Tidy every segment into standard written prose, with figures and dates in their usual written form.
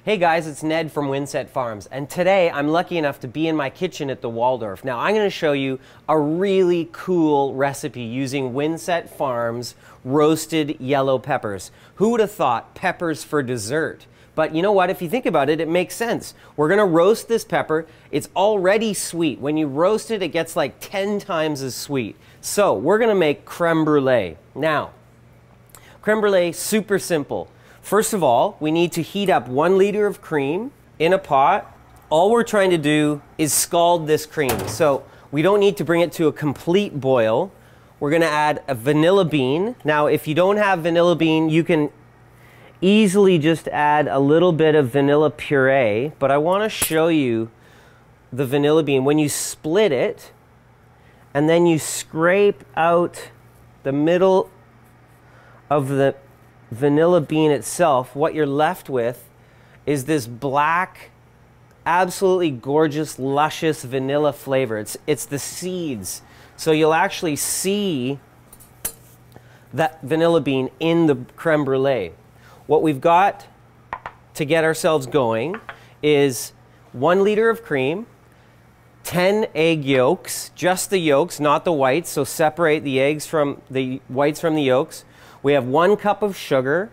Hey guys, it's Ned from Windset Farms, and today I'm lucky enough to be in my kitchen at the Waldorf. Now I'm going to show you a really cool recipe using Windset Farms roasted yellow peppers. Who would have thought peppers for dessert? But you know what, if you think about it, it makes sense. We're going to roast this pepper. It's already sweet. When you roast it, it gets like 10 times as sweet. So we're going to make crème brûlée. Now, crème brûlée, super simple. First of all, we need to heat up 1 liter of cream in a pot. All we're trying to do is scald this cream. So we don't need to bring it to a complete boil. We're going to add a vanilla bean. Now, if you don't have vanilla bean, you can easily just add a little bit of vanilla puree. But I want to show you the vanilla bean. When you split it and then you scrape out the middle of the vanilla bean itself, what you're left with is this black, absolutely gorgeous, luscious vanilla flavor. It's the seeds. So you'll actually see that vanilla bean in the crème brûlée. What we've got to get ourselves going is 1 liter of cream, 10 egg yolks, just the yolks, not the whites, so separate the eggs from the whites from the yolks. We have 1 cup of sugar,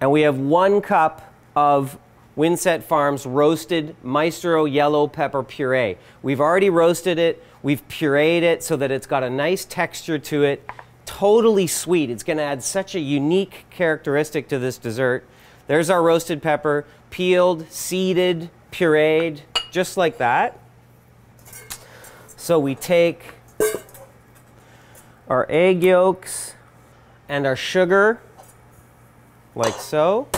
and we have 1 cup of Windset Farms roasted Maestro yellow pepper puree. We've already roasted it, we've pureed it so that it's got a nice texture to it, totally sweet. It's going to add such a unique characteristic to this dessert. There's our roasted pepper, peeled, seeded, pureed, just like that. So we take our egg yolks and our sugar, like so.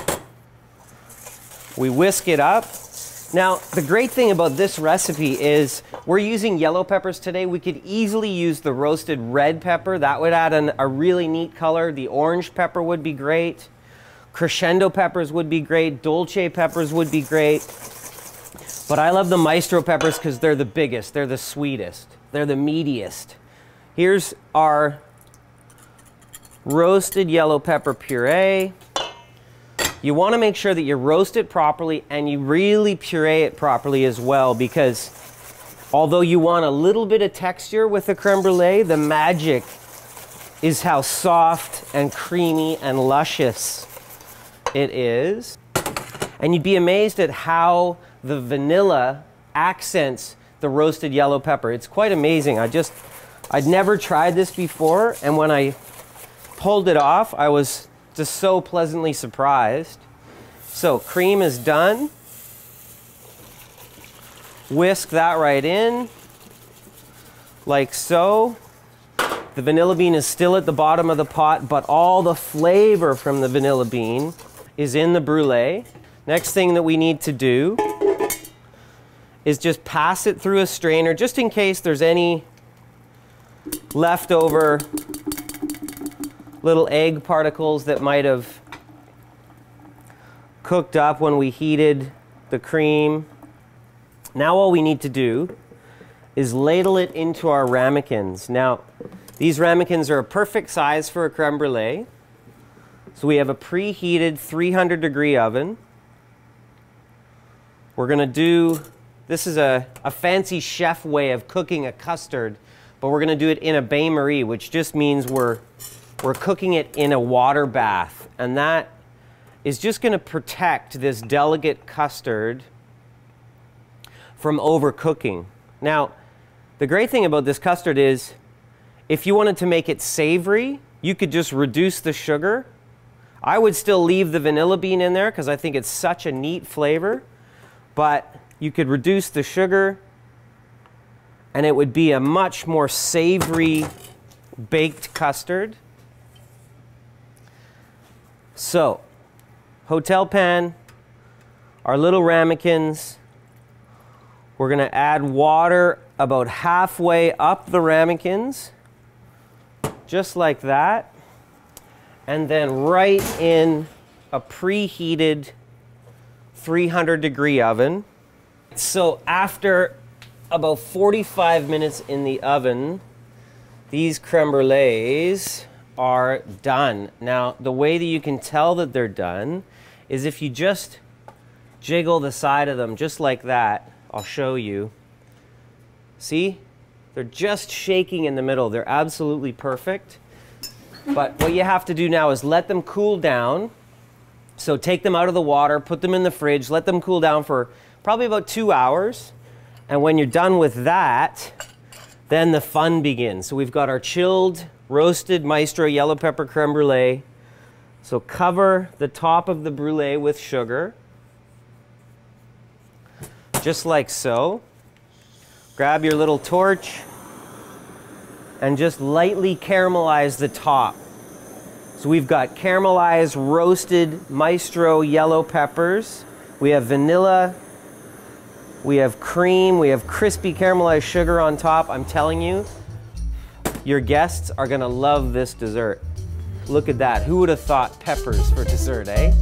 We whisk it up. Now, the great thing about this recipe is we're using yellow peppers today. We could easily use the roasted red pepper. That would add a really neat color. The orange pepper would be great. Crescendo peppers would be great. Dolce peppers would be great. But I love the Maestro peppers because they're the biggest. They're the sweetest. They're the meatiest. Here's our roasted yellow pepper puree. You want to make sure that you roast it properly and you really puree it properly as well, because although you want a little bit of texture with the crème brûlée, the magic is how soft and creamy and luscious it is. And you'd be amazed at how the vanilla accents the roasted yellow pepper. It's quite amazing. I'd never tried this before, and when I pulled it off, I was just so pleasantly surprised. So cream is done. Whisk that right in, like so. The vanilla bean is still at the bottom of the pot, but all the flavor from the vanilla bean is in the brûlée. Next thing that we need to do is just pass it through a strainer, just in case there's any leftover little egg particles that might have cooked up when we heated the cream. Now all we need to do is ladle it into our ramekins. Now, these ramekins are a perfect size for a crème brûlée. So we have a preheated 300-degree oven. We're going to do, this is a fancy chef way of cooking a custard, but we're going to do it in a bain-marie, which just means we're cooking it in a water bath, and that is just going to protect this delicate custard from overcooking. Now, the great thing about this custard is if you wanted to make it savory, you could just reduce the sugar. I would still leave the vanilla bean in there because I think it's such a neat flavor, but you could reduce the sugar and it would be a much more savory baked custard. So, hotel pan, our little ramekins. We're going to add water about halfway up the ramekins, just like that. And then right in a preheated 300-degree oven. So after about 45 minutes in the oven, these crème brûlées are done. Now, the way that you can tell that they're done is if you just jiggle the side of them just like that. I'll show you. See? They're just shaking in the middle. They're absolutely perfect. But what you have to do now is let them cool down. So take them out of the water, put them in the fridge, let them cool down for probably about 2 hours. And when you're done with that, then the fun begins. So we've got our chilled, roasted Maestro yellow pepper creme brulee. So cover the top of the brulee with sugar, just like so. Grab your little torch and just lightly caramelize the top. So we've got caramelized, roasted Maestro yellow peppers. We have vanilla. We have cream. We have crispy caramelized sugar on top. I'm telling you, your guests are gonna love this dessert. Look at that. Who would have thought peppers for dessert, eh?